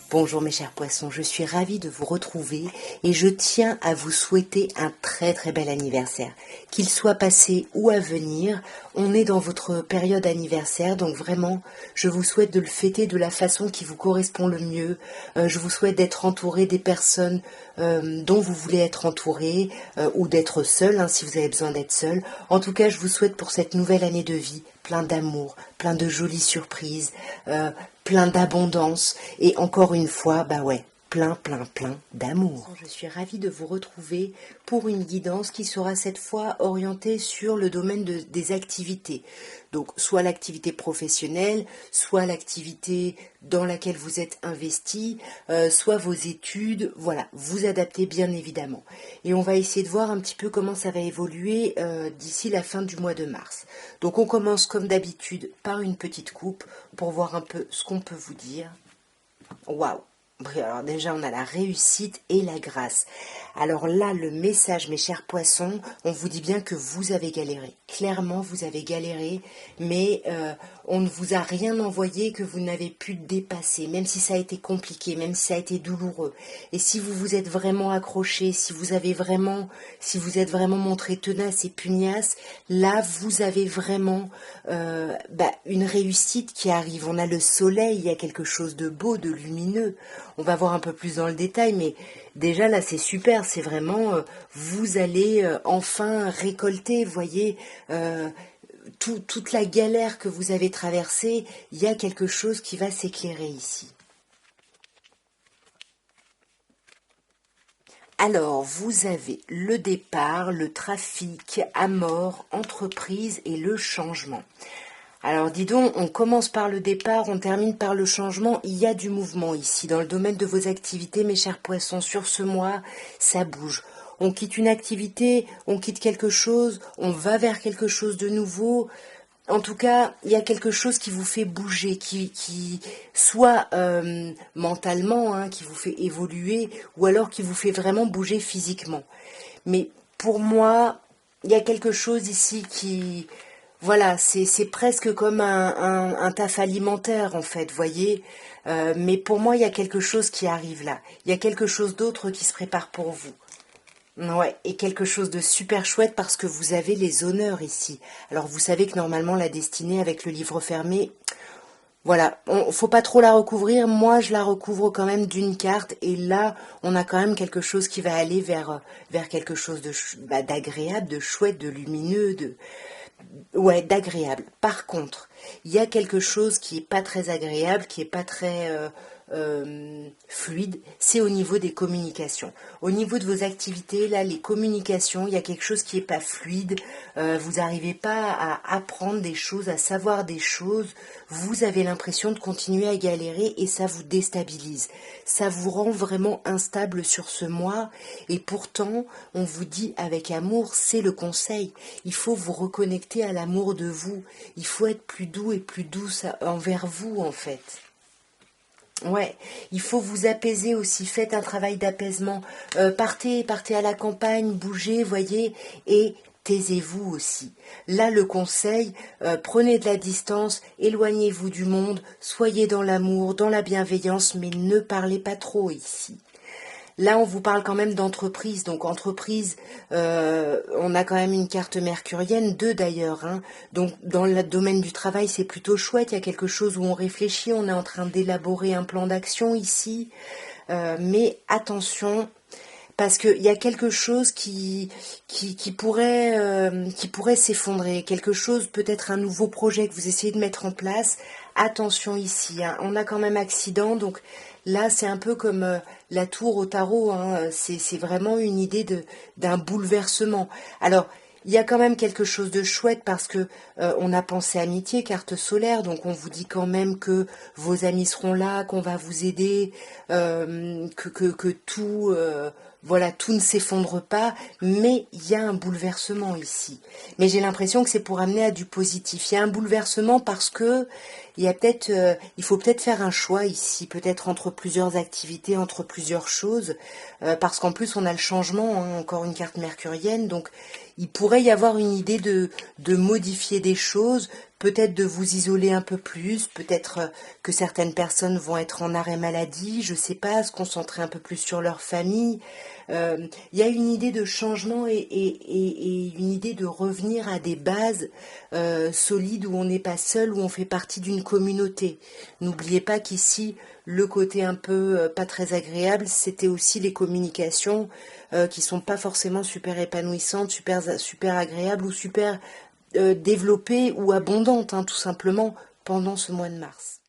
Bonjour mes chers poissons, je suis ravie de vous retrouver et je tiens à vous souhaiter un très très bel anniversaire. Qu'il soit passé ou à venir, on est dans votre période anniversaire, donc vraiment je vous souhaite de le fêter de la façon qui vous correspond le mieux. Je vous souhaite d'être entouré des personnes dont vous voulez être entouré ou d'être seul si vous avez besoin d'être seul. En tout cas, je vous souhaite pour cette nouvelle année de vie plein d'amour, plein de jolies surprises, plein d'abondance et encore une fois, plein d'amour. Je suis ravie de vous retrouver pour une guidance qui sera cette fois orientée sur le domaine des activités. Donc, soit l'activité professionnelle, soit l'activité dans laquelle vous êtes investi, soit vos études. Voilà, vous adaptez bien évidemment. Et on va essayer de voir un petit peu comment ça va évoluer d'ici la fin du mois de mars. Donc, on commence comme d'habitude par une petite coupe pour voir un peu ce qu'on peut vous dire. Waouh! Alors déjà, on a la réussite et la grâce. Alors là, le message, mes chers poissons, on vous dit bien que vous avez galéré. Clairement, vous avez galéré, mais on ne vous a rien envoyé que vous n'avez pu dépasser, même si ça a été compliqué, même si ça a été douloureux. Et si vous vous êtes vraiment accroché, si vous êtes vraiment montré tenace et pugnace, là, vous avez vraiment une réussite qui arrive. On a le soleil, il y a quelque chose de beau, de lumineux. On va voir un peu plus dans le détail, mais déjà là c'est super, c'est vraiment, vous allez enfin récolter, voyez, toute la galère que vous avez traversée, il y a quelque chose qui va s'éclairer ici. Alors, vous avez le départ, le trafic, amour, entreprise et le changement. Alors dis donc, on commence par le départ, on termine par le changement. Il y a du mouvement ici dans le domaine de vos activités, mes chers poissons. Sur ce mois, ça bouge. On quitte une activité, on quitte quelque chose, on va vers quelque chose de nouveau. En tout cas, il y a quelque chose qui vous fait bouger, qui soit mentalement, qui vous fait évoluer, ou alors qui vous fait vraiment bouger physiquement. Mais pour moi, il y a quelque chose ici qui... Voilà, c'est presque comme un taf alimentaire en fait, voyez. Mais pour moi, il y a quelque chose qui arrive là. Il y a quelque chose d'autre qui se prépare pour vous. Ouais, et quelque chose de super chouette parce que vous avez les honneurs ici. Alors vous savez que normalement la destinée avec le livre fermé, voilà, faut pas trop la recouvrir. Moi, je la recouvre quand même d'une carte et là, on a quand même quelque chose qui va aller vers quelque chose d'agréable, de chouette, de lumineux, ouais, d'agréable. Par contre, il y a quelque chose qui est pas très agréable, qui est pas très fluide, c'est au niveau des communications. Au niveau de vos activités, là, les communications, il y a quelque chose qui est pas fluide. Vous n'arrivez pas à apprendre des choses, à savoir des choses. Vous avez l'impression de continuer à galérer et ça vous déstabilise. Ça vous rend vraiment instable sur ce mois. Et pourtant, on vous dit avec amour, c'est le conseil. Il faut vous reconnecter à l'amour de vous. Il faut être plus doux et plus douce envers vous, en fait. Ouais, il faut vous apaiser aussi, faites un travail d'apaisement, partez à la campagne, bougez, voyez, et taisez-vous aussi. Là, le conseil, prenez de la distance, éloignez-vous du monde, soyez dans l'amour, dans la bienveillance, mais ne parlez pas trop ici. Là, on vous parle quand même d'entreprise. Donc, entreprise, on a quand même une carte mercurienne, deux d'ailleurs. Donc, dans le domaine du travail, c'est plutôt chouette. Il y a quelque chose où on réfléchit. On est en train d'élaborer un plan d'action ici. Mais attention, parce qu'il y a quelque chose qui pourrait s'effondrer. Quelque chose, peut-être un nouveau projet que vous essayez de mettre en place. Attention ici. On a quand même accident. Donc, là, c'est un peu comme la tour au tarot, c'est vraiment une idée d'un bouleversement. Alors, il y a quand même quelque chose de chouette parce que on a pensé amitié, carte solaire, donc on vous dit quand même que vos amis seront là, qu'on va vous aider, que tout, voilà, tout ne s'effondre pas, mais il y a un bouleversement ici. Mais j'ai l'impression que c'est pour amener à du positif. Il y a un bouleversement parce que il faut peut-être faire un choix ici, peut-être entre plusieurs activités, entre plusieurs choses, parce qu'en plus on a le changement, encore une carte mercurienne, donc il pourrait y avoir une idée de modifier des choses, peut-être de vous isoler un peu plus, peut-être que certaines personnes vont être en arrêt maladie, je sais pas, se concentrer un peu plus sur leur famille. Il y a une idée de changement et une idée de revenir à des bases solides où on n'est pas seul, où on fait partie d'une communauté. N'oubliez pas qu'ici, le côté un peu pas très agréable, c'était aussi les communications qui sont pas forcément super épanouissantes, super agréables ou super développée ou abondante, hein, tout simplement, pendant ce mois de mars.